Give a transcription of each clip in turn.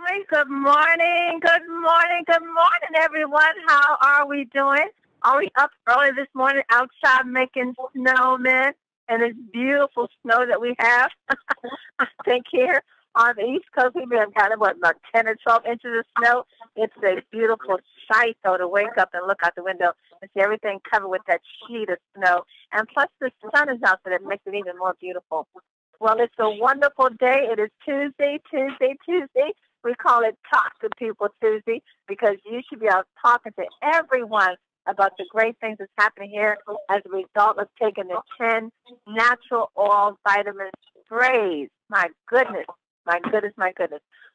family. Good morning. Good morning. Good morning, everyone. How are we doing? Are we up early this morning outside making snowmen? And it's beautiful snow that we have. I think here on the East Coast, we've been kind of, about 10 or 12 inches of snow. It's a beautiful sight, though, to wake up and look out the window and see everything covered with that sheet of snow. And plus, the sun is out, so that makes it even more beautiful. Well, it's a wonderful day. It is Tuesday. We call it Talk to People Tuesday because you should be out talking to everyone about the great things that's happening here as a result of taking the 10 natural oil vitamin sprays. My goodness.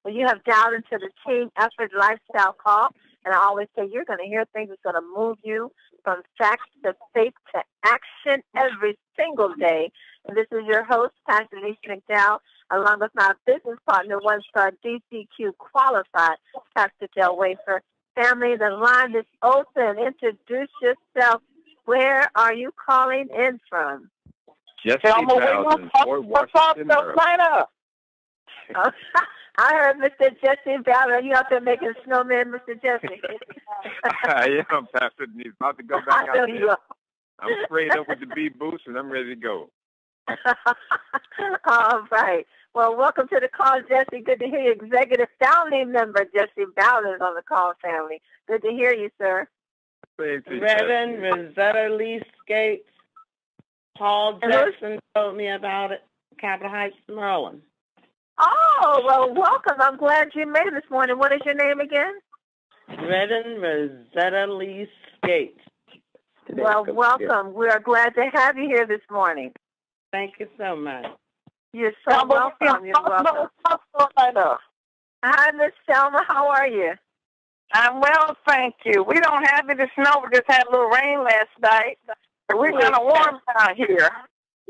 Well, you have dialed into the Team Effort Lifestyle Call, and I always say you're going to hear things that's going to move you from facts to faith to action every single day. And this is your host, Pastor Denise McDowell, along with my business partner, one-star DCQ qualified, Pastor Del Wafer. Family, the line is open. Introduce yourself. Where are you calling in from? Jesse Bowden, Fort Washington, Carolina. I heard Mr. Jesse Bowden. Are you out there making snowmen, Mr. Jesse? I am, Pastor Denise. About to go back out there. I'm sprayed up with the bee boost, and I'm ready to go. All right. Well, welcome to the call, Jesse. Good to hear you. Executive founding member Jesse Bowden is on the call, family. Good to hear you, sir. Reverend Rosetta Lee Skates. Paul Jackson told me about it. Capitol Heights, Maryland. Oh, well, welcome. I'm glad you made it this morning. What is your name again? Reverend Rosetta Lee Skates. Well, welcome. We are glad to have you here this morning. Thank you so much. You're so welcome. You're welcome. Hi, Miss Selma. How are you? I'm well, thank you. We don't have any snow. We just had a little rain last night. We're kind of warm down here.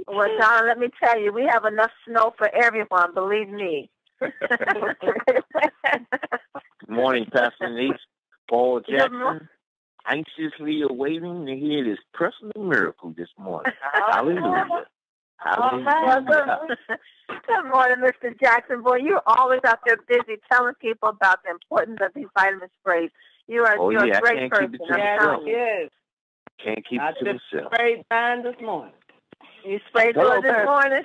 Well, Donna, let me tell you, we have enough snow for everyone, believe me. Good morning, Pastor Denise. Paul Jackson, anxiously awaiting to hear this personal miracle this morning. Hallelujah. Hallelujah. Good morning, Mr. Jackson. Boy, you're always out there busy telling people about the importance of these vitamin sprays. You're a great person. Yes. Can't keep it to myself. I sprayed mine this morning. You sprayed yours this morning?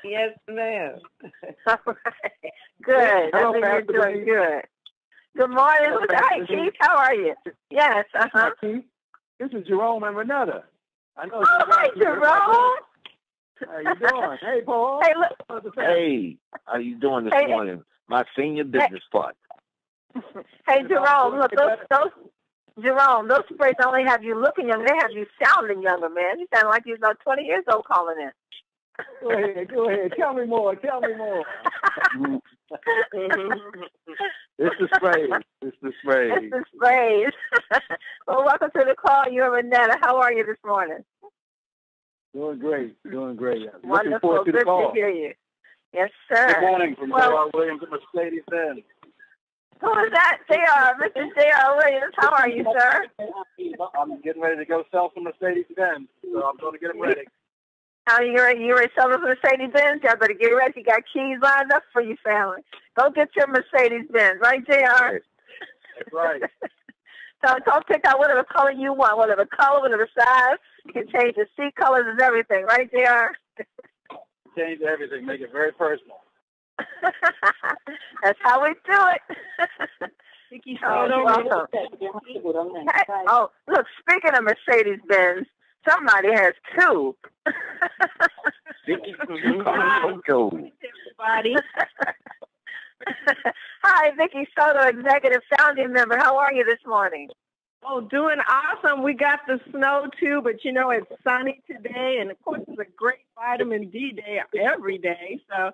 Yes, ma'am. All right. Good. I think you're doing good. Good morning. Hi, Keith. How are you? Yes. Hi, Keith. This is Jerome and Renetta. I know. Oh, hi, Jerome. How you doing? Hey, Paul. Hey, look. Hey, how you doing this morning? My senior business partner. Hey, Jerome, look, those sprays only have you looking young. They have you sounding younger, man. You sound like you're about 20 years old calling in. Go ahead. Tell me more. It's the sprays. It's the sprays. Well, welcome to the call. You're Renetta. How are you this morning? Doing great. Wonderful. Good to hear you. Yes, sir. Good morning from J.R. Williams and Mercedes-Benz. Who is that? Mr. J.R. Williams. How are you, sir? I'm getting ready to go sell some Mercedes-Benz, so I'm going to get them ready. Oh, you ready selling Mercedes-Benz? Y'all better get ready. You got keys lined up for you, family. Go get your Mercedes-Benz. Right, J.R.? That's right. So don't pick out whatever color you want, whatever color, whatever size. You can change the seat colors and everything. Right, J.R.? Change everything. Make it very personal. That's how we do it. Welcome. Oh, look, speaking of Mercedes-Benz, somebody has two. Hi, Vicki Soto, Executive Founding Member. How are you this morning? Oh, doing awesome. We got the snow, too, but, it's sunny today, and, of course, it's a great vitamin D day every day. So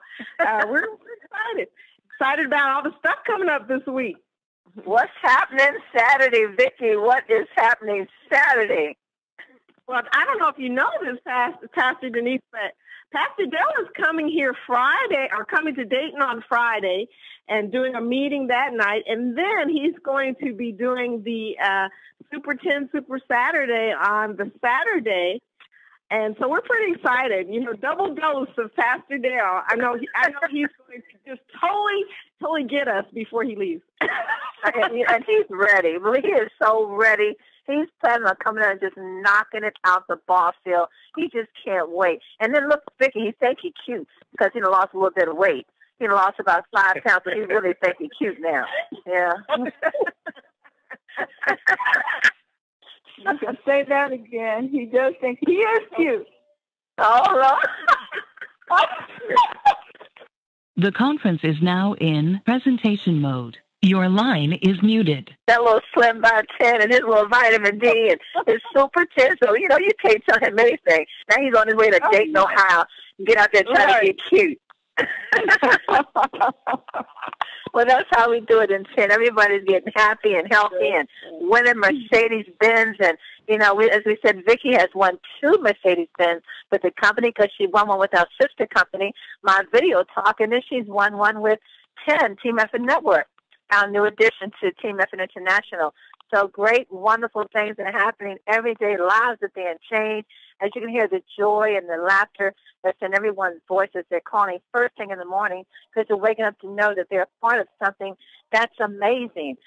we're excited. Excited about all the stuff coming up this week. What's happening Saturday, Vicki? What is happening Saturday? Well, I don't know if you know this, Pastor Denise, but Pastor Dell is coming here Friday, or coming to Dayton on Friday, and doing a meeting that night. And then he's going to be doing the Super 10 Super Saturday on the Saturday. And so we're pretty excited. You know, double dose of Pastor Dale. I know he's going to just totally get us before he leaves. and he's ready. Well, he is so ready. He's planning on coming out and just knocking it out the ball field. He just can't wait. And then look, Vicky, he think he's cute because he lost a little bit of weight. He lost about 5 pounds, but he really think he's cute now. Yeah. You can say that again. He does think he is cute. Oh, no. The conference is now in presentation mode. Your line is muted. That little Slim by 10 and his little vitamin D and his Super 10. So, you can't tell him anything. Now he's on his way to Dayton, Ohio. Get out there trying to get cute. Well, that's how we do it in 10. Everybody's getting happy and healthy and winning Mercedes-Benz. And, as we said, Vicky has won 2 Mercedes-Benz with the company because she won one with our sister company, My Video Talk, and then she's won one with 10, Team Effort Network, our new addition to Team Effort International. So great, wonderful things that are happening. Everyday lives are being changed. As you can hear, the joy and the laughter that's in everyone's voices. They're calling first thing in the morning because they're waking up to know that they're a part of something that's amazing.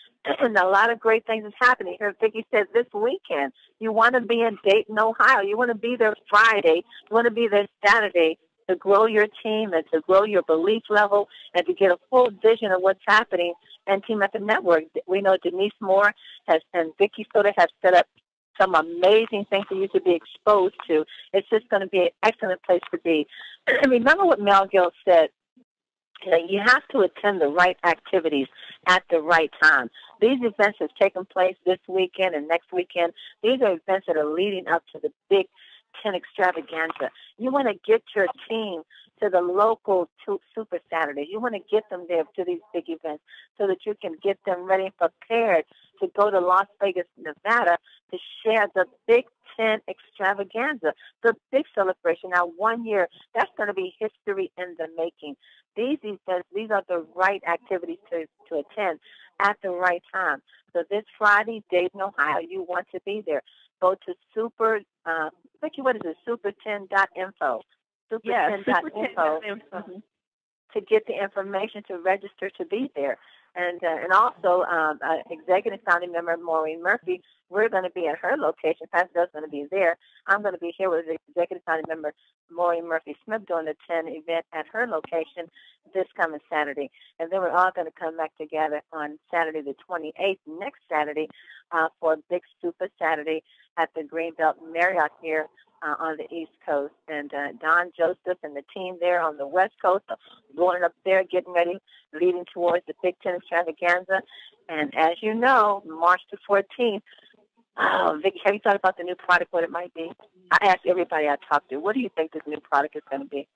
And a lot of great things is happening. Here, Vicki said this weekend, you want to be in Dayton, Ohio. You want to be there Friday. You want to be there Saturday to grow your team and to grow your belief level and to get a full vision of what's happening and Team Effort Network. We know Denise Moore and Vicki Soda have set up some amazing things for you to be exposed to. It's just going to be an excellent place to be. And remember what Mel Gill said, you have to attend the right activities at the right time. These events have taken place this weekend and next weekend. These are events that are leading up to the Big 10 extravaganza. You want to get your team to the local Super Saturday. You want to get them there to these big events so that you can get them ready and prepared to go to Las Vegas, Nevada to share the Big 10 extravaganza, the big celebration. Now, 1 year, that's going to be history in the making. These events, these are the right activities to attend at the right time. So this Friday, Dayton, Ohio, you want to be there. Go to Vicki, what is it? Super10.info. Super10.info to get the information to register to be there. And also, executive founding member Maureen Murphy, we're going to be at her location. Pastor Doug's going to be there. I'm going to be here with the executive founding member Maureen Murphy Smith doing the 10 event at her location this coming Saturday. And then we're all going to come back together on Saturday the 28th, next Saturday, for a big Super Saturday at the Greenbelt Marriott here on the East Coast. And Don Joseph and the team there on the West Coast are going up there, getting ready, leading towards the Big 10 extravaganza. And as you know, March the 14th, Vicki, have you thought about the new product, what it might be? I asked everybody I talked to, what do you think this new product is going to be?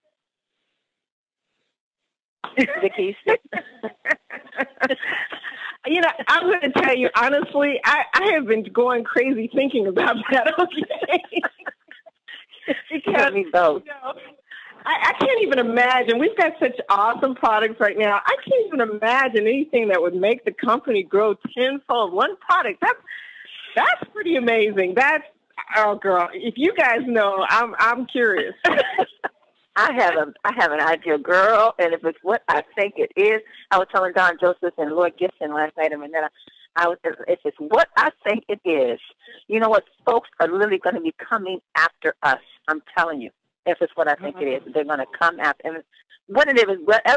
Vicki, I'm going to tell you, honestly, I have been going crazy thinking about that, okay? Because, I can't even imagine. We've got such awesome products right now. I can't even imagine anything that would make the company grow tenfold. One product, that's pretty amazing. Oh, girl, if you guys know, I'm curious. I have an idea, girl, and if it's what I think it is, I was telling Don Joseph and Lord Gibson last night, and then if it's what I think it is, you know what, folks are literally going to be coming after us. I'm telling you, if it's what I think it is, they're going to come after. And whatever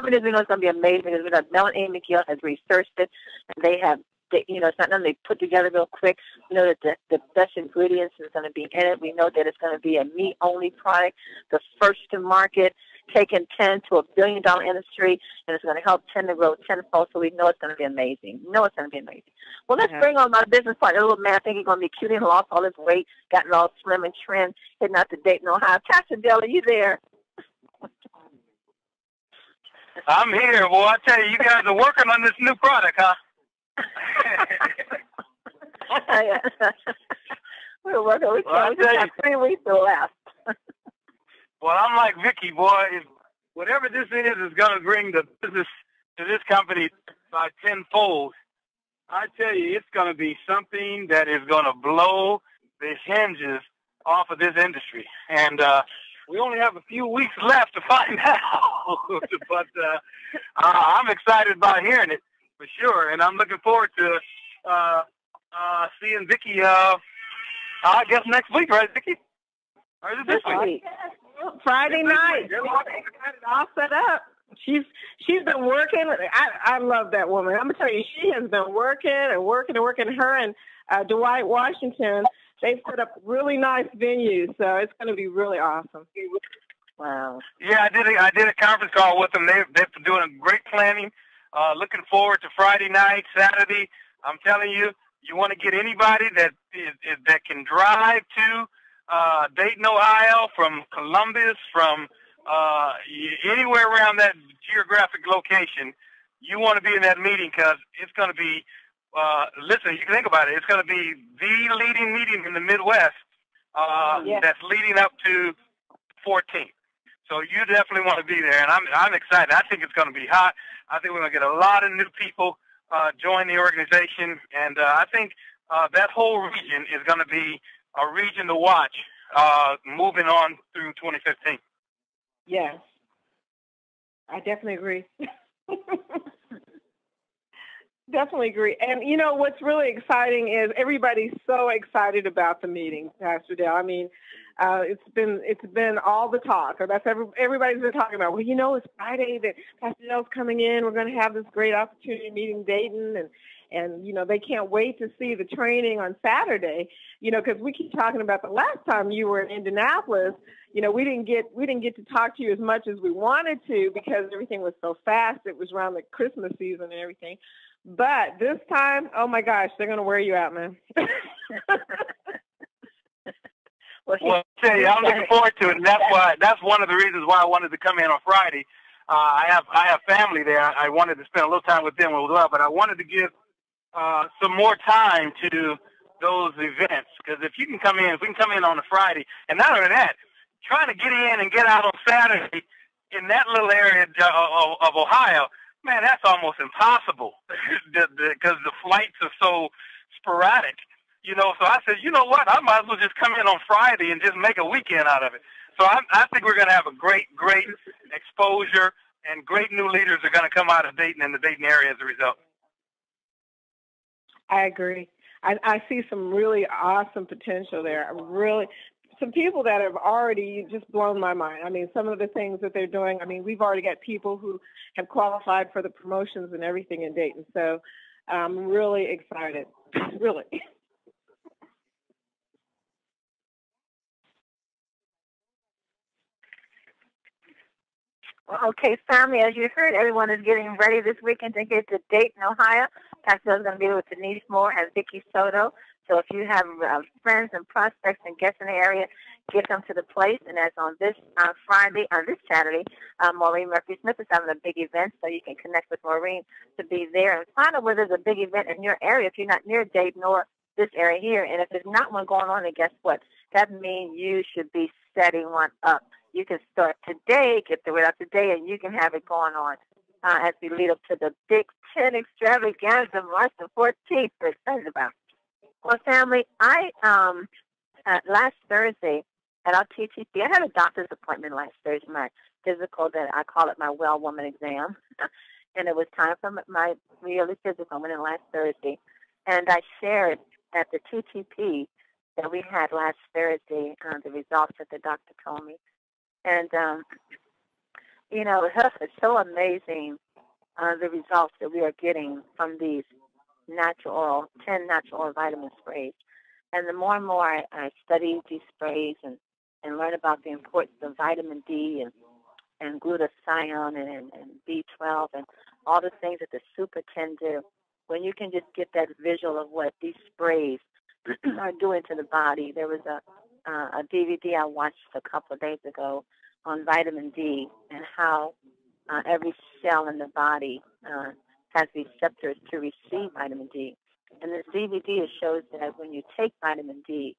it is, we know it's going to be amazing. Because Mel and Amy McGill has researched it, and they have. It's not something they put together real quick. We know that the best ingredients is going to be in it. We know that it's going to be a meat-only product, the first to market, taking 10 to $1 billion industry, and it's going to help 10 to grow tenfold. So we know it's going to be amazing. Well, let's bring on my business partner, little man. I think he's going to be cute and lost all his weight, gotten all slim and trim, heading out to Dayton, Ohio. Pastor Dale, are you there? I'm here. Well, I tell you guys are working on this new product, huh? We're working. We just have 3 weeks to last. Well, I'm like Vicky, boy. If whatever this is going to bring the business to this company by tenfold, I tell you, it's going to be something that is going to blow the hinges off of this industry. And we only have a few weeks left to find out. But I'm excited about hearing it for sure. And I'm looking forward to seeing Vicki, I guess next week, right, Vicki? Or is it this week? Friday night. Got it all set up. She's been working. I love that woman. I'm gonna tell you, she has been working. Her and Dwight Washington, they've set up really nice venues, so it's going to be really awesome. Wow. Yeah, I did a conference call with them. They're doing great planning. Looking forward to Friday night, Saturday. I'm telling you, you want to get anybody that can drive to Dayton, Ohio, from Columbus, from anywhere around that geographic location. You want to be in that meeting because it's going to be, listen, you can think about it. It's going to be the leading meeting in the Midwest that's leading up to 14th. So you definitely want to be there, and I'm excited. I think it's going to be hot. I think we're going to get a lot of new people join the organization, and I think that whole region is going to be a region to watch moving on through 2015. Yes, I definitely agree. Definitely agree. And, you know, what's really exciting is everybody's so excited about the meeting, Pastor Dale. I mean, it's been all the talk. Or that's everybody's been talking about. Well, you know, it's Friday that Pastor Dale's coming in. We're going to have this great opportunity meeting Dayton, and you know, they can't wait to see the training on Saturday. You know, because we keep talking about the last time you were in Indianapolis. You know, we didn't get to talk to you as much as we wanted to because everything was so fast. It was around the Christmas season and everything. But this time, oh my gosh, they're going to wear you out, man. Well, I tell you, I'm looking forward to it, and that's one of the reasons why I wanted to come in on Friday. I have family there. I wanted to spend a little time with them as well, but I wanted to give some more time to those events, because if we can come in on a Friday, and not only that, trying to get in and get out on Saturday in that little area of Ohio, man, that's almost impossible because the flights are so sporadic, you know. So I said, you know what, I might as well just come in on Friday and just make a weekend out of it. So I think we're going to have a great exposure, and great new leaders are going to come out of Dayton and the Dayton area as a result. I agree. I see some really awesome potential there. Some people that have already just blown my mind. I mean, some of the things that they're doing, I mean, we've already got people who have qualified for the promotions and everything in Dayton. So I'm really excited, really. Well, okay, family, as you heard, everyone is getting ready this weekend to get to Dayton, Ohio. Pastor is going to be with Denise Moore and Vicki Soto. So if you have friends and prospects and guests in the area, get them to the place. And that's on this Saturday, Maureen Murphy-Smith is having a big event, so you can connect with Maureen to be there and find out whether there's a big event in your area if you're not near Dayton or this area here. And if there's not one going on, then guess what? That means you should be setting one up. You can start today, get the word out today, and you can have it going on as we lead up to the Big Ten Extravaganza, March the 14th. We're excited about. Well, family, I last Thursday at our TTP, I had a doctor's appointment last Thursday, my physical, that I call it my well woman exam, and it was time for my yearly physical. I went in last Thursday, and I shared at the TTP that we had last Thursday the results that the doctor told me. And, you know, it's so amazing, the results that we are getting from these 10 natural oil vitamin sprays. And the more and more I study these sprays and learn about the importance of vitamin D and glutathione and B12 and all the things that the super can do, when you can just get that visual of what these sprays are doing to the body. There was a DVD I watched a couple of days ago on vitamin D and how every cell in the body has receptors to receive vitamin D. And this DVD shows that when you take vitamin D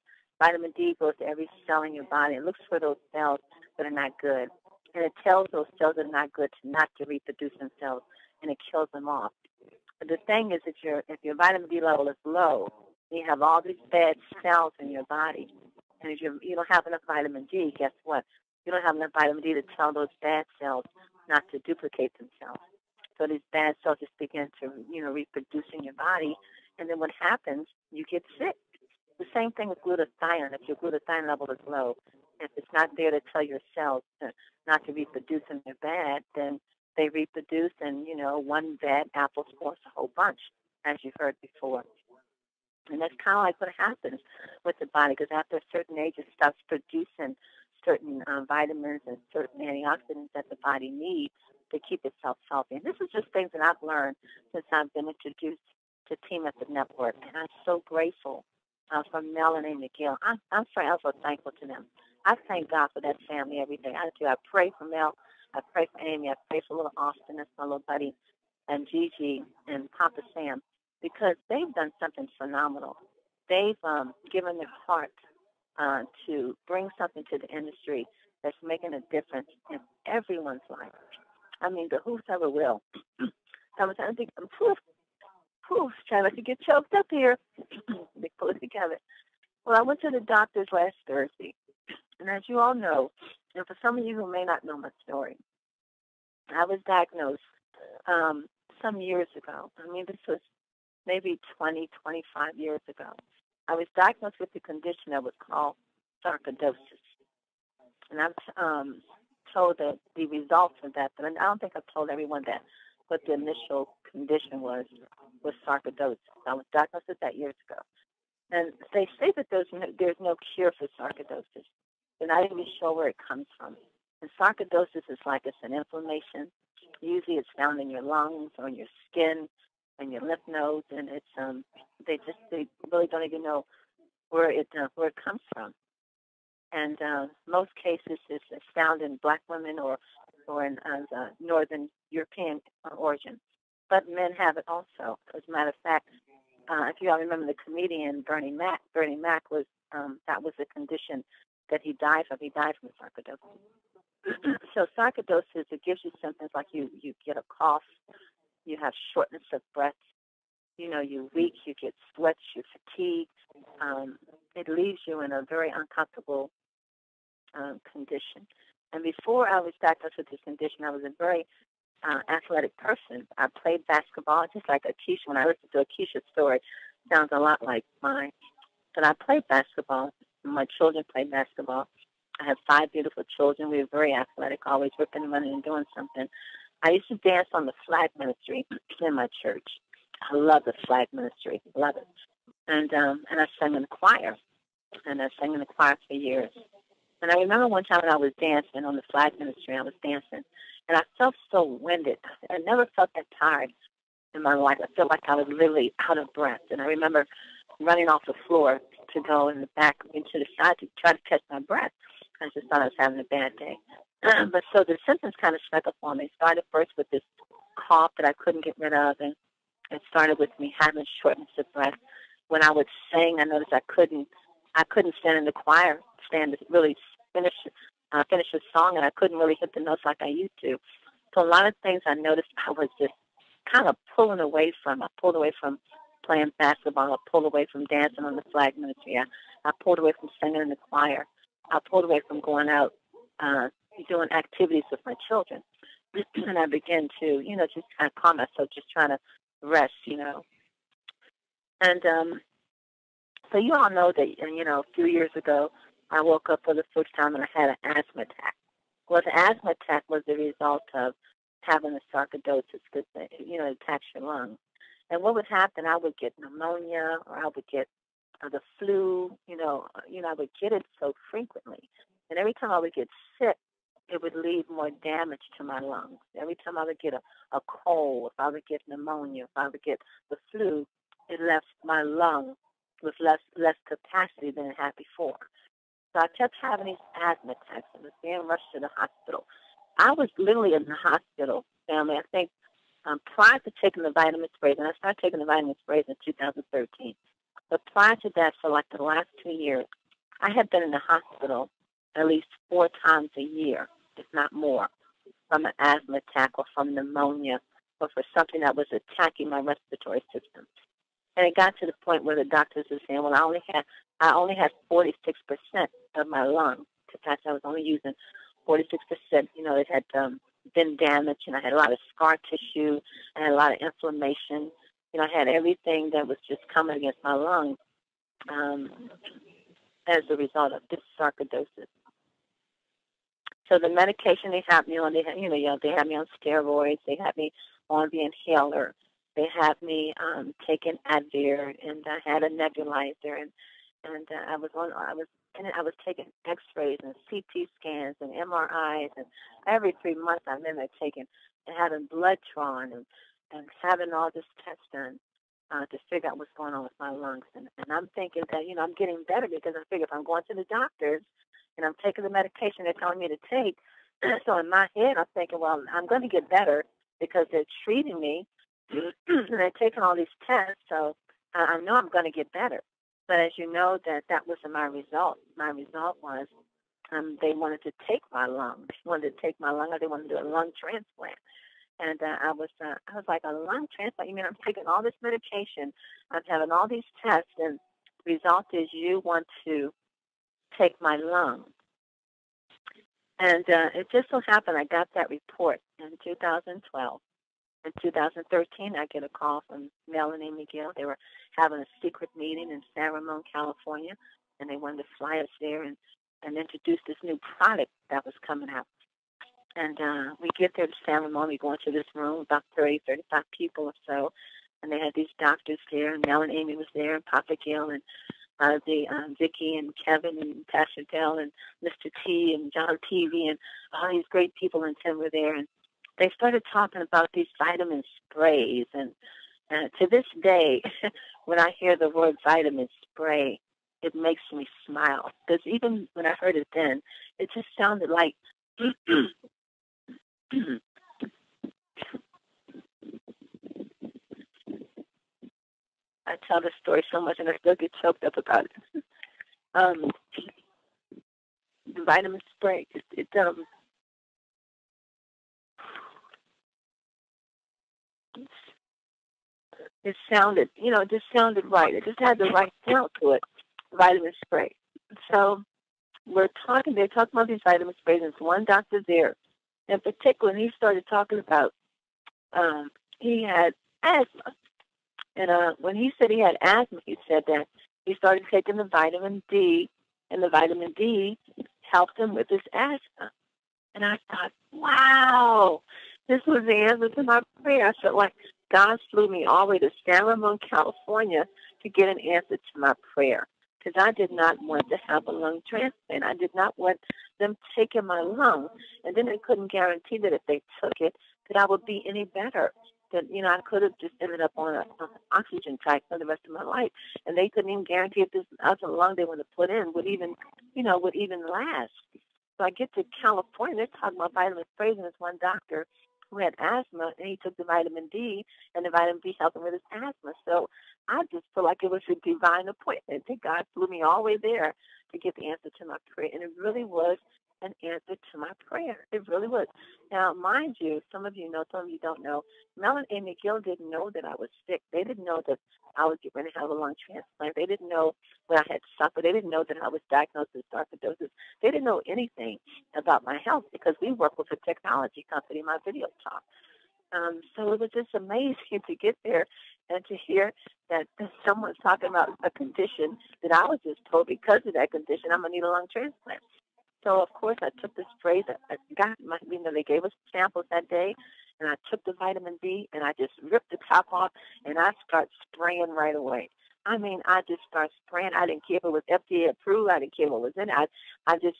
goes to every cell in your body. It looks for those cells that are not good. And it tells those cells that are not good not to reproduce themselves, and it kills them off. But the thing is that if your vitamin D level is low, you have all these bad cells in your body, And if you don't have enough vitamin D, guess what? You don't have enough vitamin D to tell those bad cells not to duplicate themselves. So these bad cells just begin to, reproduce in your body. And then what happens, you get sick. The same thing with glutathione. If your glutathione level is low, if it's not there to tell your cells not to reproduce and they're bad, then they reproduce and, one bad apple spoils a whole bunch, as you heard before. And that's kind of like what happens with the body, because after a certain age, it stops producing certain vitamins and certain antioxidants that the body needs to keep itself healthy. And this is just things that I've learned since I've been introduced to Team at the Network. And I'm so grateful for Mel and Amy Gill. I'm forever thankful to them. I thank God for that family every day. I do. I pray for Mel. I pray for Amy. I pray for little Austin, that's my little buddy, and Gigi and Papa Sam, because they've done something phenomenal. They've given their heart to bring something to the industry that's making a difference in everyone's life. I mean, the whoever will. I was trying to think, trying not to get choked up here. They pull it together. Well, I went to the doctor's last Thursday, and as you all know, and for some of you who may not know my story, I was diagnosed some years ago. I mean, this was maybe 20, 25 years ago. I was diagnosed with a condition that was called sarcoidosis. And I'm told that the results of that, but I don't think I've told everyone that, what the initial condition was sarcoidosis. I was diagnosed with that years ago. And they say that there's no cure for sarcoidosis. They're not even sure where it comes from. And sarcoidosis is like it's an inflammation. Usually it's found in your lungs or in your skin and your lymph nodes, and it's they really don't even know where it comes from. And most cases it's found in black women or in Northern European origin. But men have it also. As a matter of fact, if you all remember the comedian Bernie Mac was that was the condition that he died from. He died from sarcoidosis. So sarcoidosis, it gives you symptoms like you get a cough, you have shortness of breath, you're weak, you get sweats, you're fatigued. It leaves you in a very uncomfortable condition. And before I was diagnosed with this condition, I was a very athletic person. I played basketball, just like Akeisha. When I listen to Akeisha's story, it sounds a lot like mine. But I played basketball. My children played basketball. I have 5 beautiful children. We were very athletic, always ripping, running, and doing something. I used to dance on the flag ministry in my church. I love the flag ministry, love it. And I sang in the choir, and I sang in the choir for years. And I remember one time when I was dancing on the flag ministry, I was dancing, and I felt so winded. I never felt that tired in my life. I felt like I was literally out of breath. And I remember running off the floor to go in the back into the side to try to catch my breath. I just thought I was having a bad day. But so the symptoms kind of snuck up on me. It started first with this cough that I couldn't get rid of, and it started with me having shortness of breath. When I would sing, I noticed I couldn't stand in the choir, stand to really finish a song, and I couldn't really hit the notes like I used to. So a lot of things I noticed I was just kind of pulling away from. I pulled away from playing basketball. I pulled away from dancing on the flag ministry. I pulled away from singing in the choir. I pulled away from going out doing activities with my children. And I began to, just kind of calm myself, just trying to rest, And so you all know that, a few years ago, I woke up for the first time and I had an asthma attack. Well, the asthma attack was the result of having a sarcoidosis because, it attacks your lungs. And what would happen, I would get pneumonia or I would get the flu, I would get it so frequently. And every time I would get sick, it would leave more damage to my lungs. Every time I would get a cold, if I would get pneumonia, if I would get the flu, it left my lung with less capacity than it had before. So I kept having these asthma attacks. I was being rushed to the hospital. I was literally in the hospital, family, I think, prior to taking the vitamin sprays, and I started taking the vitamin sprays in 2013. But prior to that, for like the last 2 years, I had been in the hospital at least 4 times a year, if not more, from an asthma attack or from pneumonia or for something that was attacking my respiratory system. And it got to the point where the doctors were saying, well, I only had 46% of my lung. In fact, I was only using 46%. It had been damaged, and I had a lot of scar tissue. I had a lot of inflammation. I had everything that was just coming against my lung as a result of this sarcoidosis. So the medication they had me on, they had me on steroids. They had me on the inhaler. They had me taking Advair, and I had a nebulizer, and I was taking X-rays and CT scans and MRIs, and every 3 months I'm in there taking and having blood drawn and having all this test done to figure out what's going on with my lungs. And I'm thinking that, I'm getting better because I figure if I'm going to the doctors and I'm taking the medication they're telling me to take, so in my head I'm thinking, well, I'm going to get better because they're treating me and they're taking all these tests, so I know I'm going to get better. But as you know, that wasn't my result. My result was they wanted to take my lung. They wanted to take my lung, or they wanted to do a lung transplant. And I was like, a lung transplant? You mean I'm taking all this medication, I'm having all these tests, and the result is you want to take my lung? And it just so happened I got that report in 2012. In 2013, I get a call from Melanie McGill. They were having a secret meeting in San Ramon, California, and they wanted to fly us there and introduce this new product that was coming out. And we get there to San Ramon. We go into this room, about 30, 35 people or so, and they had these doctors there, and Mel and Amy was there, and Papa Gill, and Vicki and Kevin and Pastor Dell and Mr. T and John TV, and all these great people, and Tim were there, and they started talking about these vitamin sprays, and to this day, when I hear the word vitamin spray, it makes me smile, because even when I heard it then, it just sounded like I tell this story so much and I still get choked up about it. The vitamin spray, it sounded, it just sounded right. It just had the right sound to it, vitamin spray. So they're talking about these vitamin sprays, and there's one doctor there in particular, and he started talking about he had asthma. And when he said he had asthma, he said that he started taking the vitamin D, and the vitamin D helped him with his asthma. And I thought, wow, this was the answer to my prayer. I felt like God flew me all the way to San Ramon, California to get an answer to my prayer, because I did not want to have a lung transplant. I did not want them taking my lung, and then they couldn't guarantee that if they took it, that I would be any better. That, I could have just ended up on an oxygen tank for the rest of my life, and they couldn't even guarantee if this other lung they want to put in would even last. So I get to California, they're talking about vitamin sprays, and there's one doctor who had asthma, and he took the vitamin D, and the vitamin D helped him with his asthma. So I just feel like it was a divine appointment. That God flew me all the way there to get the answer to my prayer, and it really was an answer to my prayer. It really was. Now, mind you, some of you know, some of you don't know, Mel and Amy Gill didn't know that I was sick. They didn't know that I was getting ready to have a lung transplant. They didn't know what I had suffered. They didn't know that I was diagnosed with sarcoidosis. They didn't know anything about my health, because we work with a technology company, my video talk. So it was just amazing to get there and to hear that someone's talking about a condition that I was just told because of that condition I'm going to need a lung transplant. So, of course, I took the sprays. I got they gave us samples that day, and I took the vitamin D, and I just ripped the top off, and I started spraying right away. I mean, I just started spraying. I didn't care if it was FDA approved. I didn't care what was in it. I just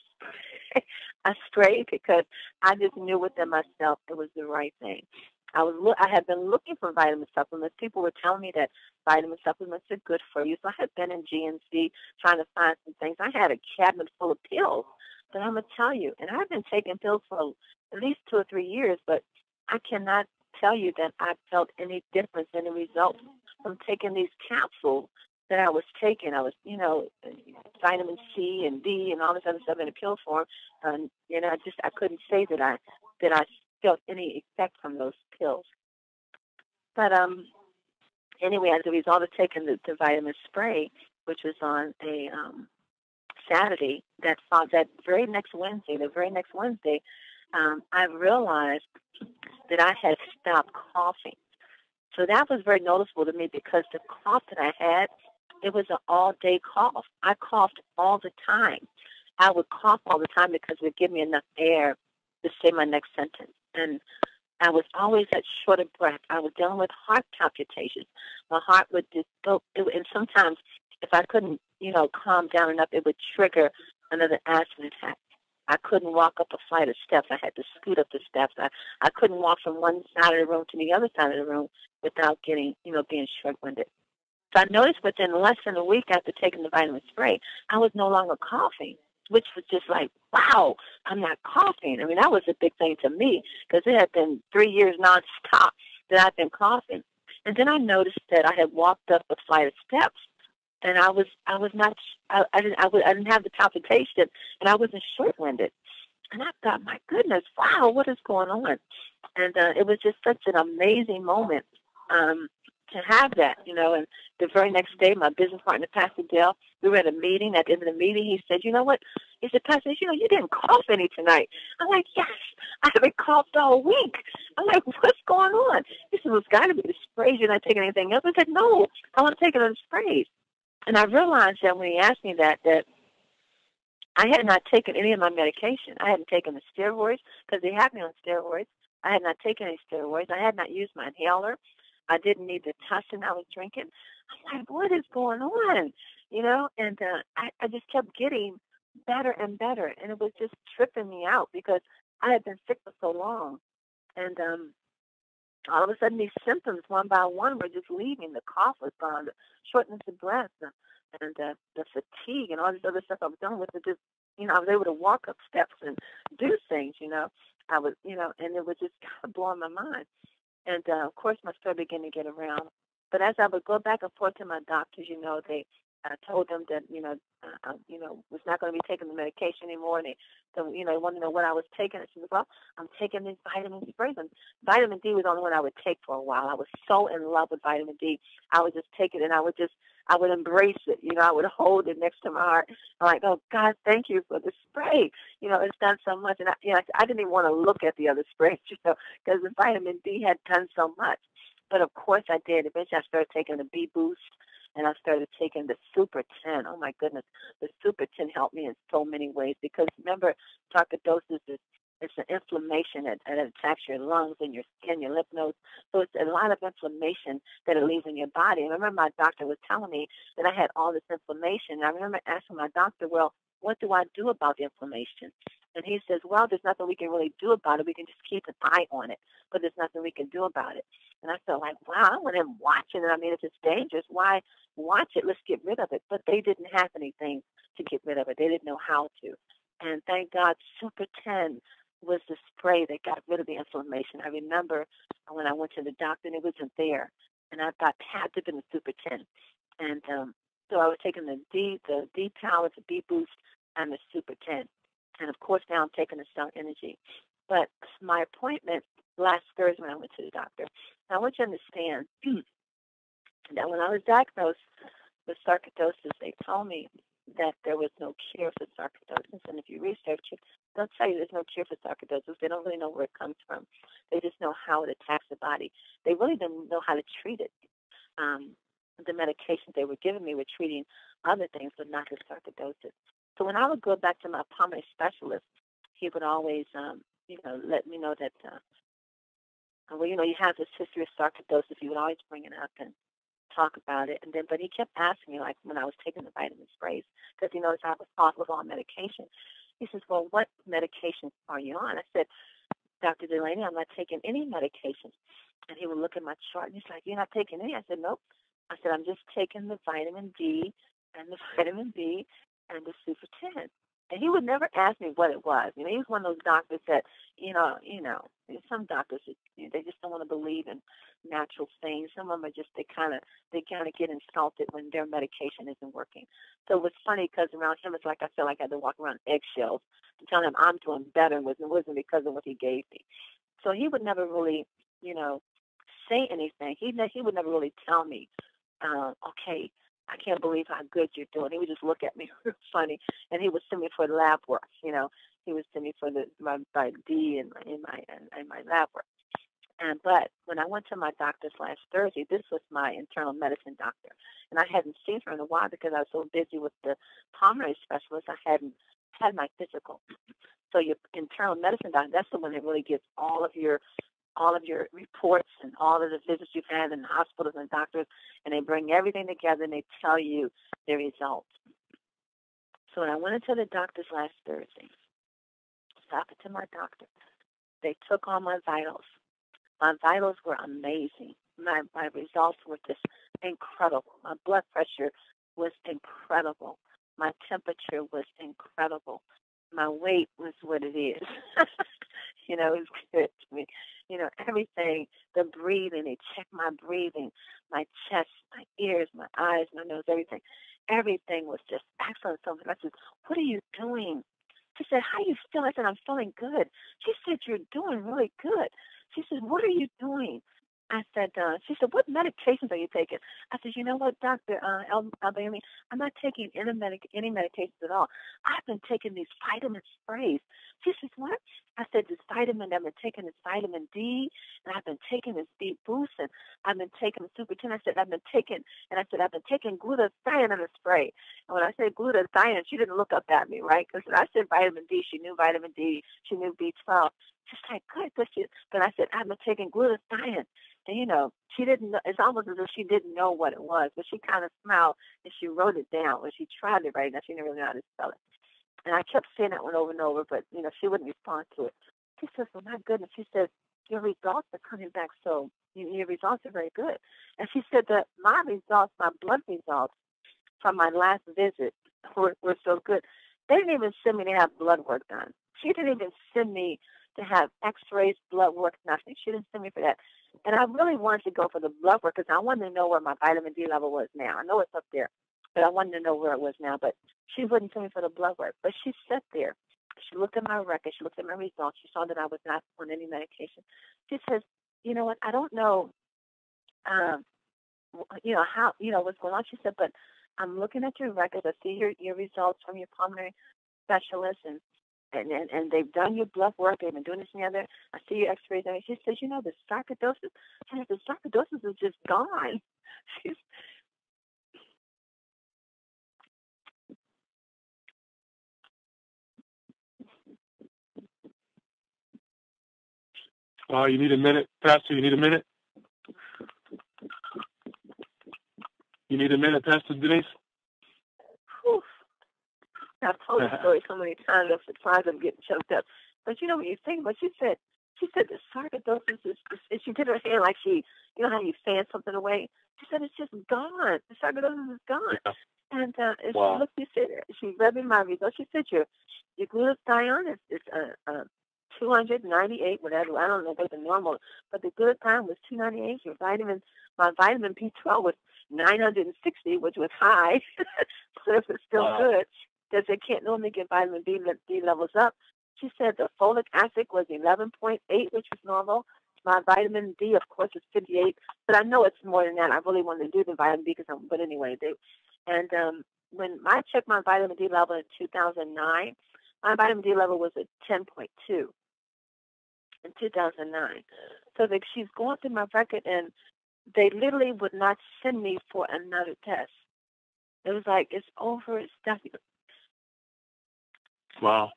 I sprayed because I just knew within myself it was the right thing. I had been looking for vitamin supplements. People were telling me that vitamin supplements are good for you. So I had been in GNC trying to find some things. I had a cabinet full of pills. But I'm going to tell you, and I've been taking pills for at least 2 or 3 years, but I cannot tell you that I felt any difference in the results from taking these capsules that I was taking. I was, vitamin C and D and all this other stuff in a pill form. And, I couldn't say that I felt any effect from those pills. But anyway, as a result of taking the vitamin spray, which was on a Saturday, that very next Wednesday, I realized that I had stopped coughing. So that was very noticeable to me because the cough that I had, it was an all-day cough. I coughed all the time. I would cough all the time because it would give me enough air to say my next sentence. And I was always at short of breath. I was dealing with heart palpitations. My heart would just go, and sometimes if I couldn't, calm down enough, it would trigger another asthma attack. I couldn't walk up a flight of steps. I had to scoot up the steps. I couldn't walk from one side of the room to the other side of the room without getting, being short-winded. So I noticed within less than a week after taking the vitamin spray, I was no longer coughing, which was just like, wow, I'm not coughing. I mean, that was a big thing to me because it had been 3 years nonstop that I've been coughing. And then I noticed that I had walked up a flight of steps, and I didn't have the palpitation, and I wasn't short-winded. And I thought, my goodness, wow, what is going on? And it was just such an amazing moment to have that, And the very next day, my business partner, Pastor Dale, we were at a meeting. At the end of the meeting, he said, you know what? He said, Pastor, you didn't cough any tonight. I'm like, yes, I haven't coughed all week. I'm like, what's going on? He said, well, it's got to be the sprays. You're not taking anything else? I said, no, I want to take another sprays. And I realized that when he asked me that I had not taken any of my medication. I hadn't taken the steroids because they had me on steroids. I had not taken any steroids. I had not used my inhaler. I didn't need the tussin I was drinking. I'm like, what is going on? And I just kept getting better and better. And it was just tripping me out because I had been sick for so long. And all of a sudden, these symptoms, one by one, were just leaving. The cough was gone, the shortness of breath, and the fatigue, and all this other stuff I was dealing with. It just, I was able to walk up steps and do things. I was, and it was just kind of blowing my mind. And of course, my story began to get around. But as I would go back and forth to my doctors, they told them that was not going to be taking the medication anymore. And they wanted to know what I was taking. I said, well, I'm taking these vitamin sprays. And vitamin D was the only one I would take for a while. I was so in love with vitamin D. I would just take it, and I would embrace it. I would hold it next to my heart. I'm like, oh, God, thank you for the spray. It's done so much. And I didn't even want to look at the other sprays, because the vitamin D had done so much. But, of course, I did. Eventually, I started taking the B Boost, and I started taking the Super 10. Oh, my goodness. The Super 10 helped me in so many ways because, remember, sarcoidosis is an inflammation that attacks your lungs and your skin, your lymph nodes. So it's a lot of inflammation that it leaves in your body. And I remember my doctor was telling me that I had all this inflammation. And I remember asking my doctor, well, what do I do about the inflammation? And he says, well, there's nothing we can really do about it. We can just keep an eye on it, but there's nothing we can do about it. And I felt like, wow, I want him watching it. I mean, if it's dangerous, why watch it? Let's get rid of it. But they didn't have anything to get rid of it. They didn't know how to. And thank God, Super 10 was the spray that got rid of the inflammation. I remember when I went to the doctor and it wasn't there. And I thought it had to have been the Super 10. And so I was taking the D Power, the B Boost, and the Super 10. And, of course, now I'm taking the Star Energy. But my appointment last Thursday when I went to the doctor, I want you to understand that when I was diagnosed with sarcoidosis, they told me that there was no cure for sarcoidosis. And if you research it, they'll tell you there's no cure for sarcoidosis. They don't really know where it comes from. They just know how it attacks the body. They really didn't know how to treat it. The medications they were giving me were treating other things, but not the sarcoidosis. So when I would go back to my pulmonary specialist, he would always, let me know that, you have this history of sarcoidosis. He would always bring it up and talk about it. But he kept asking me, like when I was taking the vitamin sprays, because he noticed I was off of all medication. He says, well, what medications are you on? I said, Dr. Delaney, I'm not taking any medications. And he would look at my chart, and he's like, you're not taking any? I said, nope. I said, I'm just taking the vitamin D and the vitamin B and the Super 10. And he would never ask me what it was. He was one of those doctors that, some doctors, they just don't want to believe in natural things. Some of them are just, they kind of get insulted when their medication isn't working. So it was funny because around him, it's like I felt like I had to walk around eggshells to tell him I'm doing better, and it wasn't because of what he gave me. So he would never really, say anything. He would never really tell me, okay, I can't believe how good you're doing. He would just look at me real funny, and he would send me for the lab work. You know, he would send me for my D in my lab work. But when I went to my doctor's last Thursday, this was my internal medicine doctor, and I hadn't seen her in a while because I was so busy with the pulmonary specialist. I hadn't had my physical. So your internal medicine doctor, that's the one that really gets all of your reports and all of the visits you've had in the hospitals and doctors, and they bring everything together and they tell you the results. So when I went into the doctor's last Thursday, talking to my doctor, they took all my vitals. My vitals were amazing. My results were just incredible. My blood pressure was incredible. My temperature was incredible. My weight was what it is. You know, it was good to me. You know, everything, the breathing, they checked my breathing, my chest, my ears, my eyes, my nose, everything. Everything was just excellent. So I said, what are you doing? She said, how you feel? I said, I'm feeling good. She said, you're doing really good. She said, what are you doing? I said, she said, what medications are you taking? I said, you know what, Dr. Alabama, I'm not taking any medications at all. I've been taking these vitamin sprays. She says, what? I said, this vitamin, I've been taking this vitamin D, and I've been taking this D boost, and I've been taking the Super 10. I said, I've been taking glutathione in a spray. And when I said glutathione, she didn't look up at me, right? Because I said vitamin D. She knew vitamin D. She knew B12. She's like, good. But I said, I've been taking glutathione. And, you know, she didn't know. It's almost as if she didn't know what it was. But she kind of smiled, and she wrote it down. When she tried it right now, she didn't really know how to spell it. And I kept saying that one over and over, but, you know, she wouldn't respond to it. She says, well, my goodness. She said, your results are coming back your results are very good. And she said that my results, my blood results from my last visit were so good. They didn't even send me to have blood work done. She didn't even send me to have x-rays, blood work, nothing. She didn't send me for that. And I really wanted to go for the blood work because I wanted to know where my vitamin D level was now. I know it's up there, but I wanted to know where it was now. But she wouldn't send me for the blood work. But she sat there. She looked at my record. She looked at my results. She saw that I was not on any medication. She says, you know what, I don't know, you know, how, you know, what's going on. She said, but I'm looking at your records. I see your results from your pulmonary specialist, and they've done your blood work. They've been doing this and the other. I see your x-rays. And she says, you know, the sarcoidosis is just gone. You need a minute, Pastor? You need a minute? You need a minute, Pastor Denise? Whew. I've told the story so many times, I'm surprised I'm getting choked up. But you know what you think? But she said the sarcoidosis is she did her hand like she, you know how you fan something away? She said it's just gone. The sarcoidosis is gone. Yeah. And wow. She looked, she read me my results. She said your glutathione is 298, whatever. I don't know what the normal, but the glutathione was 298. My vitamin B12 was 960, which was high, but it was still good because they can't normally get vitamin D levels up. She said the folic acid was 11.8, which was normal. My vitamin D, of course, is 58, but I know it's more than that. I really wanted to do the vitamin D but anyway, when I checked my vitamin D level in 2009, my vitamin D level was at 10.2 in 2009. So she's going through my record, and they literally would not send me for another test. It was like, it's over, it's done. Wow.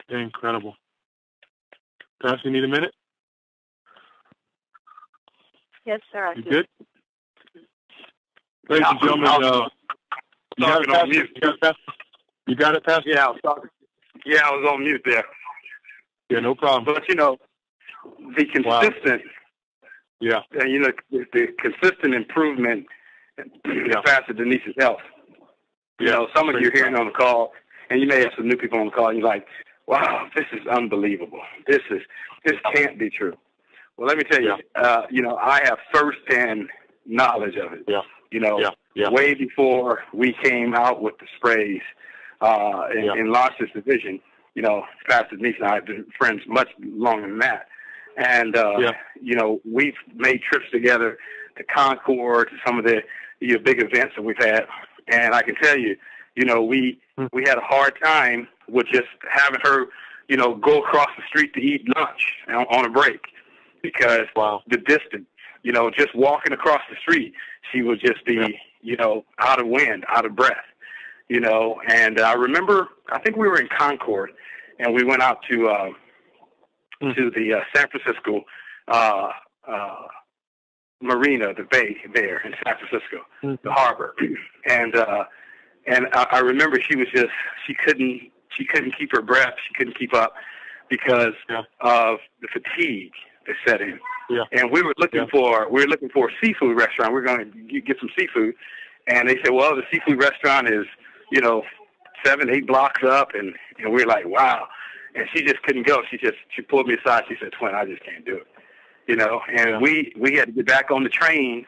Incredible. Pastor, you need a minute? Yes, sir. I you do. Good? Ladies and gentlemen, you got it, Pastor? Yeah, I was talking. Yeah, I was on mute there. Yeah, no problem. But, you know, the consistent, you know, the consistent improvement in Pastor Denise's health. You know, some of you are hearing on the call, and you may have some new people on the call, and you're like, wow, this is unbelievable. This can't be true. Well, let me tell you, you know, I have firsthand knowledge of it. You know, way before we came out with the sprays and launched this division, you know, Pastor Denise and I have been friends much longer than that. And, you know, we've made trips together to Concord, to some of the big events that we've had. And I can tell you, you know, we had a hard time with just having her, you know, go across the street to eat lunch on a break because the distance, you know, just walking across the street, she would just be, you know, out of wind, out of breath, you know. And I remember, I think we were in Concord, and we went out to the San Francisco marina, the bay there in San Francisco, the harbor. And I remember she was just, she couldn't keep her breath. She couldn't keep up because of the fatigue that set in. Yeah. And we were looking for a seafood restaurant. We were going to get some seafood. And they said, well, the seafood restaurant is, you know, 7-8 blocks up. And we were like, wow. And she just couldn't go. She pulled me aside. She said, Twin, I just can't do it. You know, and we had to get back on the train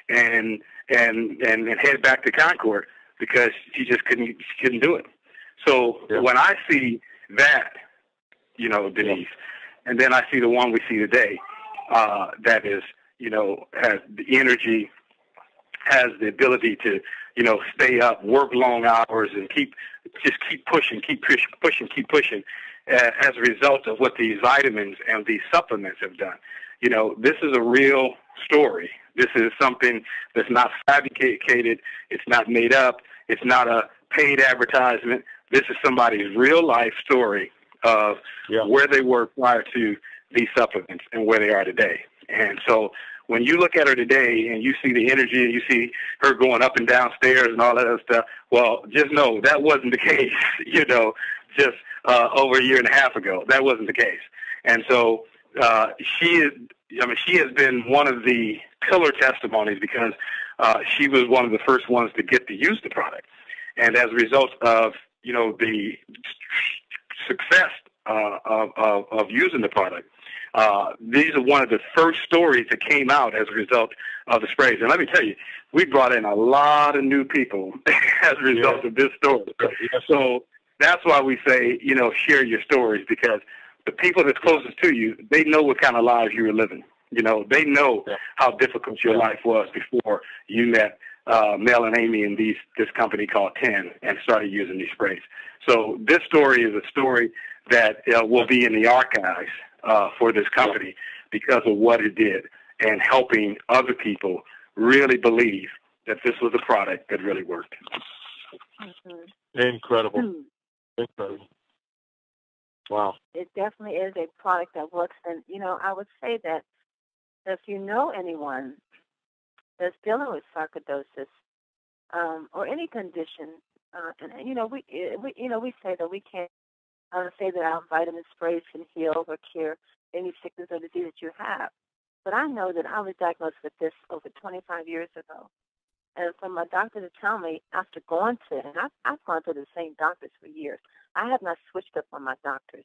and head back to Concord because she just couldn't do it. So when I see that, you know, Denise, and then I see the one we see today, that is, you know, has the energy, has the ability to, you know, stay up, work long hours, and keep pushing, as a result of what these vitamins and these supplements have done. You know, this is a real story. This is something that's not fabricated. It's not made up. It's not a paid advertisement. This is somebody's real life story of where they were prior to these supplements and where they are today. And so when you look at her today and you see the energy and you see her going up and down stairs and all that other stuff, well, just know that wasn't the case, you know, just over a year and a half ago. That wasn't the case. And so she has been one of the pillar testimonies because she was one of the first ones to get to use the product. And as a result of, you know, the success of using the product, these are one of the first stories that came out as a result of the sprays. And let me tell you, we brought in a lot of new people as a result of this story. So that's why we say, you know, share your stories, because the people that's closest to you, they know what kind of lives you were living. You know, they know how difficult your life was before you met Mel and Amy and this company called 10 and started using these sprays. So this story is a story that will be in the archives for this company because of what it did and helping other people really believe that this was a product that really worked. Incredible. Incredible. Wow. It definitely is a product that works. And, you know, I would say that if you know anyone that's dealing with sarcoidosis or any condition, and you know, we say that we can't say that our vitamin sprays can heal or cure any sickness or disease that you have. But I know that I was diagnosed with this over 25 years ago. And for my doctor to tell me after going to, and I've gone to the same doctors for years. I have not switched up on my doctors.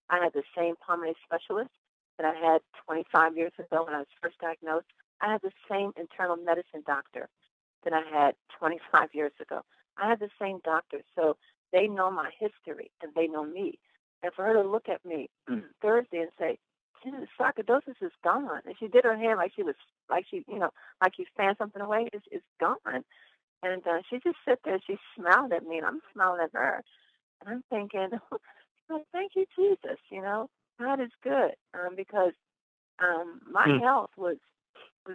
I had the same pulmonary specialist that I had 25 years ago when I was first diagnosed. I had the same internal medicine doctor that I had 25 years ago. I had the same doctor, so they know my history and they know me. And for her to look at me Thursday and say, "Jesus, sarcoidosis is gone," and she did her hand like you fan something away, it's gone. And she just sat there, she smiled at me, and I'm smiling at her. And I'm thinking, oh, thank you, Jesus, you know, God is good, because my health was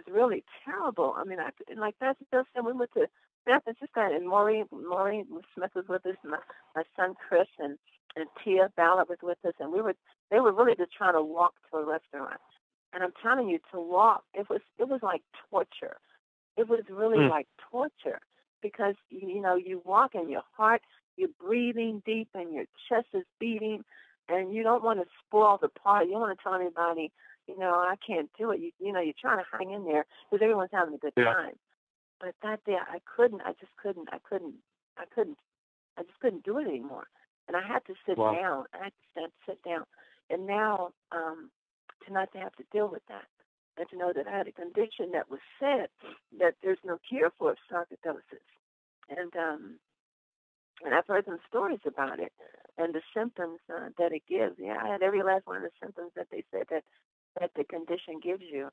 really terrible. I mean, like Pastor Bill said, we went to San Francisco, and Maureen Smith was with us, my son Chris, and Tia Ballard was with us, and they were really just trying to walk to a restaurant. And I'm telling you, to walk, it was like torture. It was really like torture, because you know, you walk and your heart, you're breathing deep and your chest is beating, and you don't want to spoil the party. You don't want to tell anybody, you know, I can't do it. You know, you're trying to hang in there because everyone's having a good time. But that day, I just couldn't do it anymore. And I had to sit down. I had to sit down. And now, to not to have to deal with that, and to know that I had a condition that was said that there's no cure for sarcoidosis. And I've heard some stories about it and the symptoms that it gives. Yeah, I had every last one of the symptoms that they said that that the condition gives you.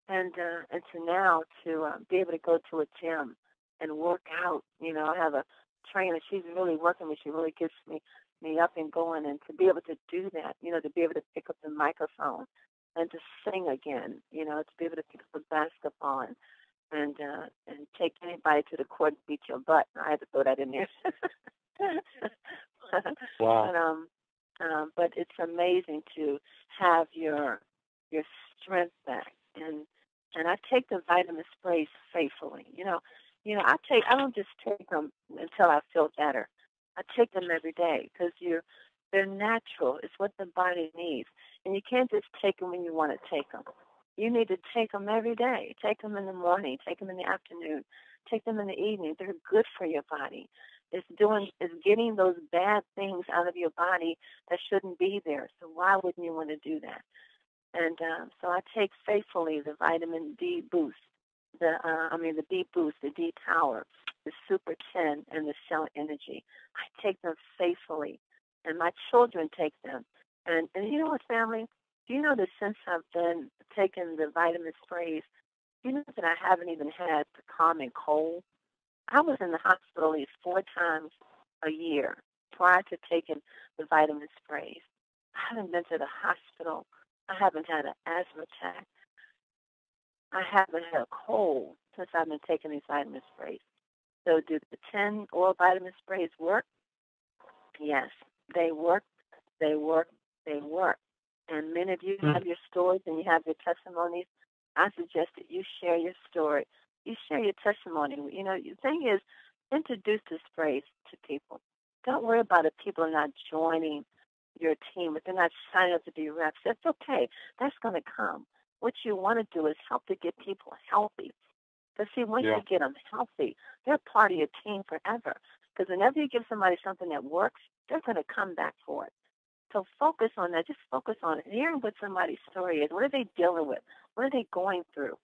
And to now to be able to go to a gym and work out. You know, I have a trainer. She's really working me. She really gets me up and going. And to be able to do that, you know, to be able to pick up the microphone and to sing again, you know, to be able to pick up the basketball and take anybody to the court and beat your butt. I had to throw that in there. Wow. But it's amazing to have your strength back. And I take the vitamin sprays faithfully. You know, I don't just take them until I feel better. I take them every day because they're natural. It's what the body needs. And you can't just take them when you want to take them. You need to take them every day. Take them in the morning. Take them in the afternoon. Take them in the evening. They're good for your body. It's getting those bad things out of your body that shouldn't be there. So why wouldn't you want to do that? And so I take faithfully the vitamin D boost, the B boost, the D power, the Super 10, and the Cell Energy. I take them faithfully, and my children take them. And you know what, family? Do you know that since I've been taking the vitamin sprays, you know that I haven't even had the common cold? I was in the hospital at least 4 times a year prior to taking the vitamin sprays. I haven't been to the hospital. I haven't had an asthma attack. I haven't had a cold since I've been taking these vitamin sprays. So do the 10 oral vitamin sprays work? Yes, they work. They work. They work. And many of you have your stories and you have your testimonies. I suggest that you share your story. You share your testimony. You know, the thing is, introduce the sprays to people. Don't worry about if people are not joining your team, if they're not signing up to be reps. That's okay. That's going to come. What you want to do is help to get people healthy. Because, see, once you get them healthy, they're part of your team forever. Because whenever you give somebody something that works, they're going to come back for it. So focus on that. Just focus on it. Hearing what somebody's story is. What are they dealing with? What are they going through?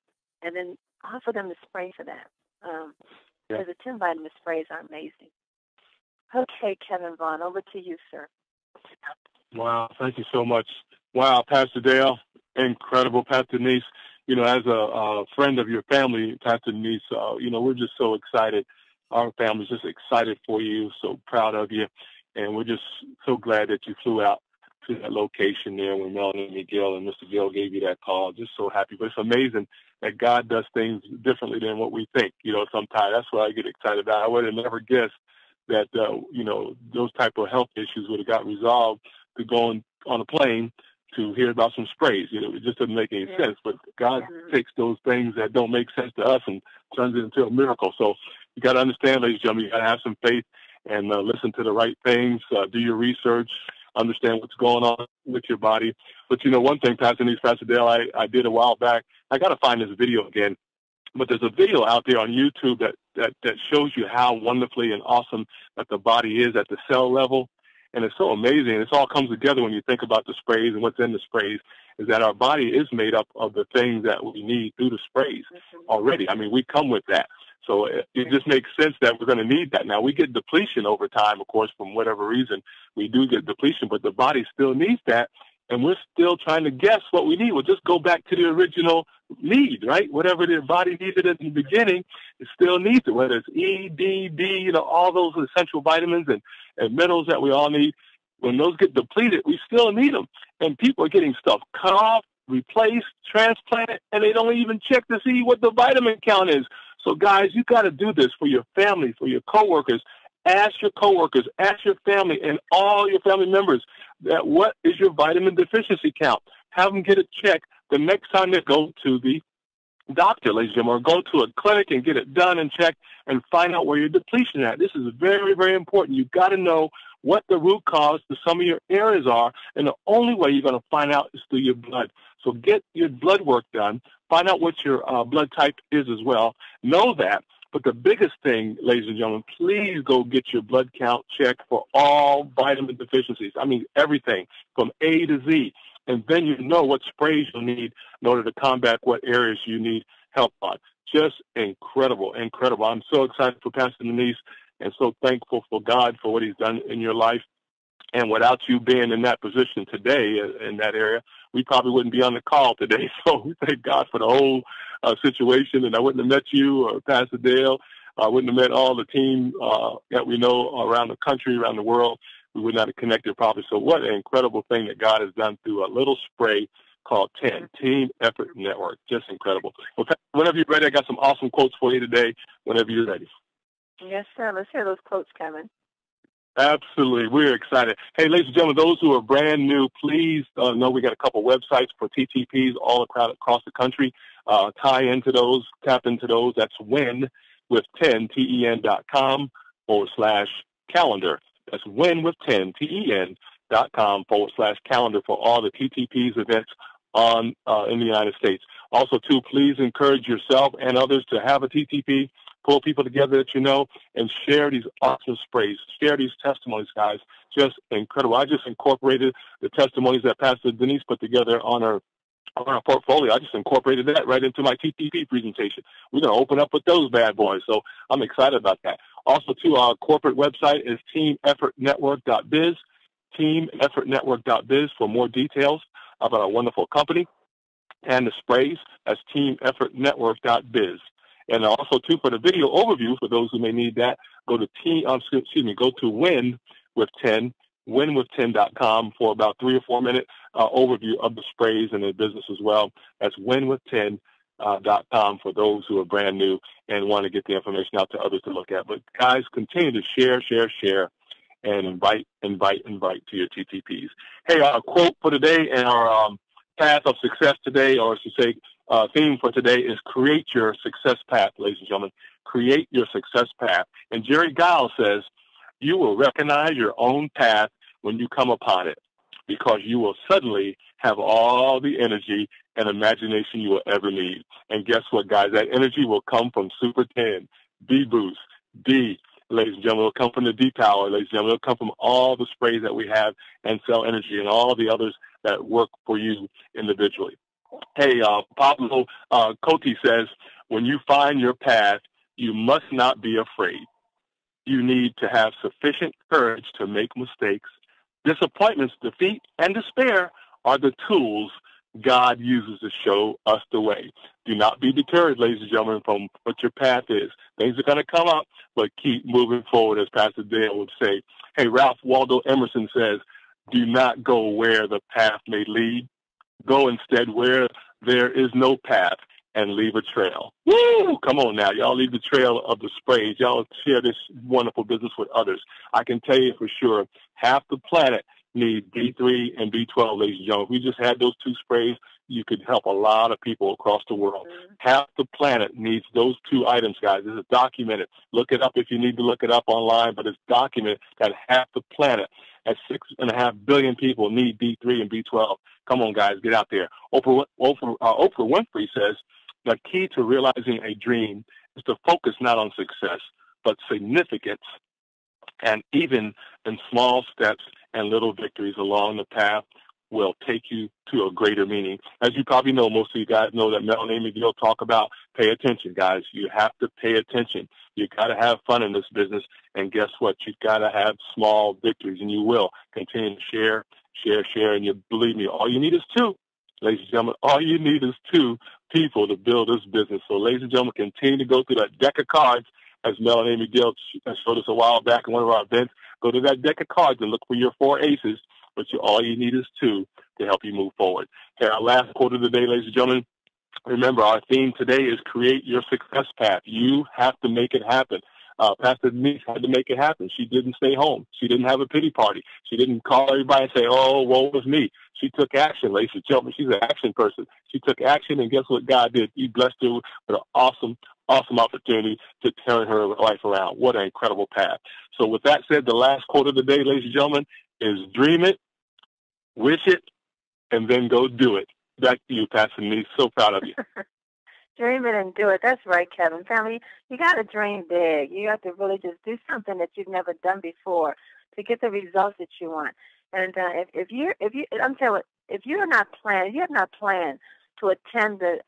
And then offer them the spray for that. Because the 10 vitamin sprays are amazing. Okay, Kevin Vaughn, over to you, sir. Wow, thank you so much. Wow, Pastor Dale, incredible. Pastor Denise, you know, as a friend of your family, Pastor Denise, you know, we're just so excited. Our family's just excited for you, so proud of you. And we're just so glad that you flew out to that location there when Melanie Miguel and Mr. Gill gave you that call. Just so happy. But it's amazing that God does things differently than what we think, you know, sometimes. That's what I get excited about. I would have never guessed that, you know, those type of health issues would have got resolved to go on a plane to hear about some sprays. You know, it just doesn't make any sense. But God takes those things that don't make sense to us and turns it into a miracle. So you got to understand, ladies and gentlemen, you got to have some faith and listen to the right things, do your research, understand what's going on with your body. But, you know, one thing, Pastor Denise, Pastor Dale, I did a while back, I got to find this video again, but there's a video out there on YouTube that shows you how wonderfully and awesome that the body is at the cell level. And it's so amazing. It all comes together when you think about the sprays and what's in the sprays, is that our body is made up of the things that we need through the sprays already. I mean, we come with that. So it just makes sense that we're going to need that. Now, we get depletion over time, of course, from whatever reason. We do get depletion, but the body still needs that, and we're still trying to guess what we need. We'll just go back to the original need, right? Whatever the body needed in the beginning, it still needs it, whether it's E, D, B, you know, all those essential vitamins and minerals that we all need. When those get depleted, we still need them. And people are getting stuff cut off, replaced, transplanted, and they don't even check to see what the vitamin count is. So, guys, you got to do this for your family, for your coworkers. Ask your coworkers, ask your family, and all your family members that what is your vitamin deficiency count. Have them get it checked the next time they go to the doctor, ladies and gentlemen, or go to a clinic and get it done and checked and find out where your depletion is at. This is very, very important. You've got to know what the root cause to some of your areas are, and the only way you're going to find out is through your blood. So get your blood work done. Find out what your blood type is as well. Know that. But the biggest thing, ladies and gentlemen, please go get your blood count checked for all vitamin deficiencies. I mean, everything from A to Z. And then you know what sprays you'll need in order to combat what areas you need help on. Just incredible, incredible. I'm so excited for Pastor Denise and so thankful for God for what he's done in your life. And without you being in that position today in that area, we probably wouldn't be on the call today. So we thank God for the whole situation. And I wouldn't have met you or Pastor Dale. I wouldn't have met all the team that we know around the country, around the world. We would not have connected properly. So what an incredible thing that God has done through a little spray called 10, Team Effort Network. Just incredible. Well, whenever you're ready, I got some awesome quotes for you today, whenever you're ready. Yes, sir. Let's hear those quotes, Kevin. Absolutely. We're excited. Hey, ladies and gentlemen, those who are brand new, please know we got a couple websites for TTPs all across the country. Tie into those, tap into those. That's when with 10, TEN.com/calendar. That's when with 10, TEN.com/calendar for all the TTPs events in the United States. Also, too, please encourage yourself and others to have a TTP. Pull people together that you know and share these awesome sprays. Share these testimonies, guys. Just incredible. I just incorporated the testimonies that Pastor Denise put together on our portfolio. I just incorporated that right into my TTP presentation. We're going to open up with those bad boys. So I'm excited about that. Also, too, our corporate website is teameffortnetwork.biz, teameffortnetwork.biz for more details about our wonderful company and the sprays. That's teameffortnetwork.biz. And also, too, for the video overview, for those who may need that, go to win with 10, winwith10.com for about 3 or 4 minute overview of the sprays and the business as well. That's winwith10.com for those who are brand new and want to get the information out to others to look at. But guys, continue to share, and invite to your TTPs. Hey, our quote for today and our path of success today, or I should say, theme for today is create your success path, ladies and gentlemen. Create your success path. And Jerry Giles says, you will recognize your own path when you come upon it, because you will suddenly have all the energy and imagination you will ever need. And guess what, guys? That energy will come from Super 10, B Boost, D, ladies and gentlemen, will come from the D Power, ladies and gentlemen. It'll come from all the sprays that we have and Cell Energy and all the others that work for you individually. Hey, Pablo Cote says, when you find your path, you must not be afraid. You need to have sufficient courage to make mistakes. Disappointments, defeat, and despair are the tools God uses to show us the way. Do not be deterred, ladies and gentlemen, from what your path is. Things are going to come up, but keep moving forward, as Pastor Dale would say. Hey, Ralph Waldo Emerson says, do not go where the path may lead. Go instead where there is no path and leave a trail. Woo! Come on now. Y'all leave the trail of the sprays. Y'all share this wonderful business with others. I can tell you for sure, half the planet needs B3 and B12, ladies and gentlemen. If we just had those 2 sprays, you could help a lot of people across the world. Half the planet needs those 2 items, guys. This is documented. Look it up if you need to look it up online, but it's documented that half the planet, at 6.5 billion people, need B3 and B12. Come on, guys, get out there. Oprah Winfrey says, the key to realizing a dream is to focus not on success, but significance, and even in small steps and little victories along the path will take you to a greater meaning. As you probably know, most of you guys know that Mel and Amy Gill talk about pay attention, guys. You have to pay attention. You got to have fun in this business, and guess what? You've got to have small victories, and you will continue to share, and you believe me, all you need is 2. Ladies and gentlemen, all you need is 2 people to build this business. So, ladies and gentlemen, continue to go through that deck of cards, as Mel and Amy Gill showed us a while back in one of our events. Go to that deck of cards and look for your 4 aces, but all you need is 2 to help you move forward. Okay, our last quote of the day, ladies and gentlemen. Remember, our theme today is create your success path. You have to make it happen. Pastor Denise had to make it happen. She didn't stay home. She didn't have a pity party. She didn't call everybody and say, oh, woe was me. She took action, ladies and gentlemen. She's an action person. She took action, and guess what God did? He blessed her with an awesome opportunity to turn her life around. What an incredible path. So with that said, the last quote of the day, ladies and gentlemen, is dream it, wish it, and then go do it. Back to you, Pastor Denise. So proud of you. Dream it and do it. That's right, Kevin. Family, you got to dream big. You have to really just do something that you've never done before to get the results that you want. And if you have not planned to attend the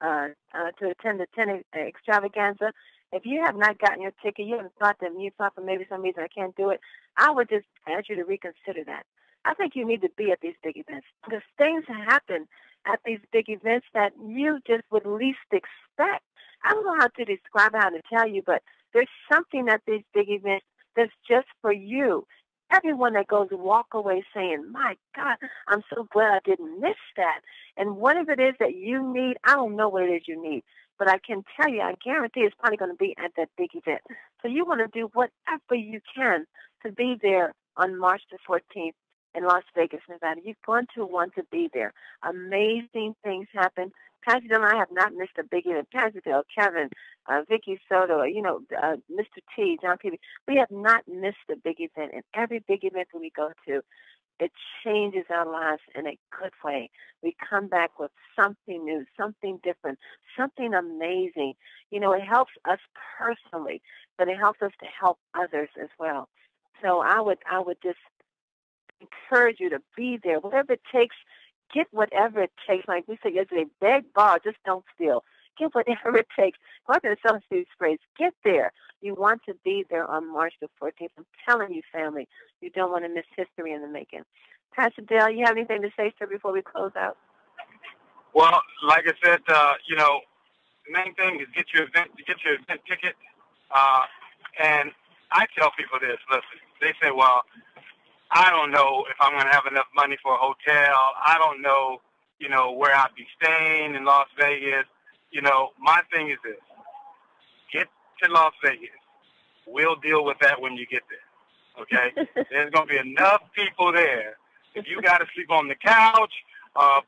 10 extravaganza, if you have not gotten your ticket, you haven't thought that you thought for maybe some reason I can't do it, I would just ask you to reconsider that. I think you need to be at these big events because things happen at these big events that you just would least expect. I don't know how to describe how to tell you, but there's something at these big events that's just for you. Everyone that goes walk away saying, my God, I'm so glad I didn't miss that. And whatever it is that you need, I don't know what it is you need, but I can tell you, I guarantee it's probably going to be at that big event. So you want to do whatever you can to be there on March the 14th in Las Vegas, Nevada. You're going to want to be there. Amazing things happen. Pastor Dale and I have not missed a big event. Pastor Dale, Kevin, Vicky Soto, Mr. T, John Peavy. We have not missed a big event. And every big event that we go to, it changes our lives in a good way. We come back with something new, something different, something amazing. It helps us personally, but it helps us to help others as well. So I would just encourage you to be there. Whatever it takes, get whatever it takes. Like we said yesterday, beg, borrow, just don't steal. Get whatever it takes. Go out there and sell these sprays. Get there. You want to be there on March the 14th. I'm telling you, family, you don't want to miss history in the making. Pastor Dale, you have anything to say, sir, before we close out? Well, like I said, the main thing is get your event ticket. And I tell people this, listen, they say, well, I don't know if I'm going to have enough money for a hotel. I don't know, where I'll be staying in Las Vegas. My thing is this. Get to Las Vegas. We'll deal with that when you get there, okay? There's going to be enough people there. If you got to sleep on the couch,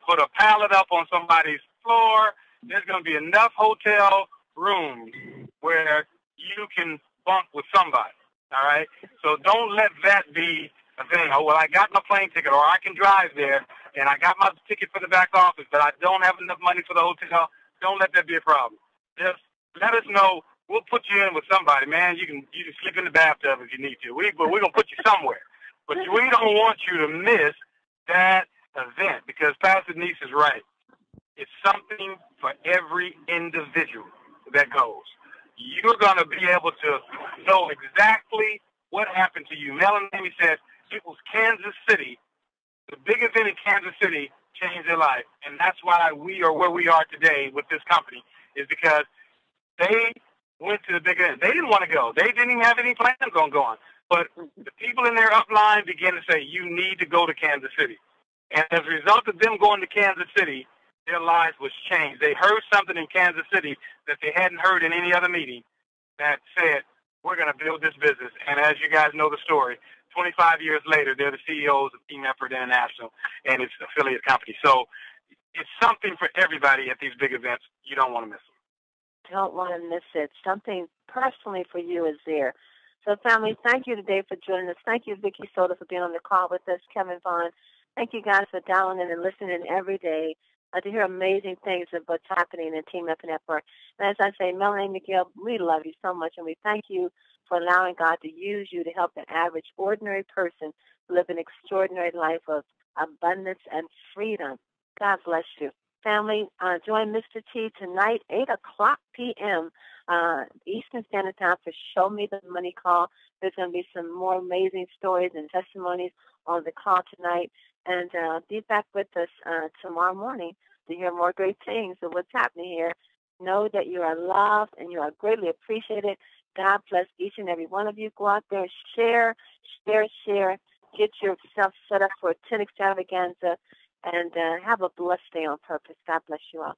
put a pallet up on somebody's floor, there's going to be enough hotel rooms where you can bunk with somebody, all right? So don't let that be a thing. Oh, well, I got my plane ticket, or I can drive there, and I got my ticket for the back office, but I don't have enough money for the hotel. Don't let that be a problem. Just let us know. We'll put you in with somebody, man. You can sleep in the bathtub if you need to. But we're going to put you somewhere. But we don't want you to miss that event because Pastor Denise is right. It's something for every individual that goes. You're going to be able to know exactly what happened to you. Melanie said it was Kansas City. The big event in Kansas City changed their life. And that's why we are where we are today with this company, is because they went to the big event. They didn't want to go. They didn't even have any plans on going. But the people in their upline began to say, you need to go to Kansas City. And as a result of them going to Kansas City, their lives was changed. They heard something in Kansas City that they hadn't heard in any other meeting that said, we're going to build this business. And as you guys know the story, 25 years later, they're the CEOs of Team Effort International and its affiliate company. So it's something for everybody at these big events. You don't want to miss them. Don't want to miss it. Something personally for you is there. So, family, thank you today for joining us. Thank you, Vicky Soda, for being on the call with us, Kevin Vaughn. Thank you, guys, for dialing in and listening every day to hear amazing things of what's happening in Team Effort Network. And as I say, Melanie and Miguel, we love you so much, and we thank you for allowing God to use you to help the average, ordinary person live an extraordinary life of abundance and freedom. God bless you. Family, join Mr. T tonight, 8 o'clock p.m. Eastern Standard Time for Show Me the Money Call. There's going to be some more amazing stories and testimonies on the call tonight. And be back with us tomorrow morning to hear more great things of what's happening here. Know that you are loved and you are greatly appreciated. God bless each and every one of you. Go out there, share. Get yourself set up for a 10 extravaganza. And have a blessed day on purpose. God bless you all.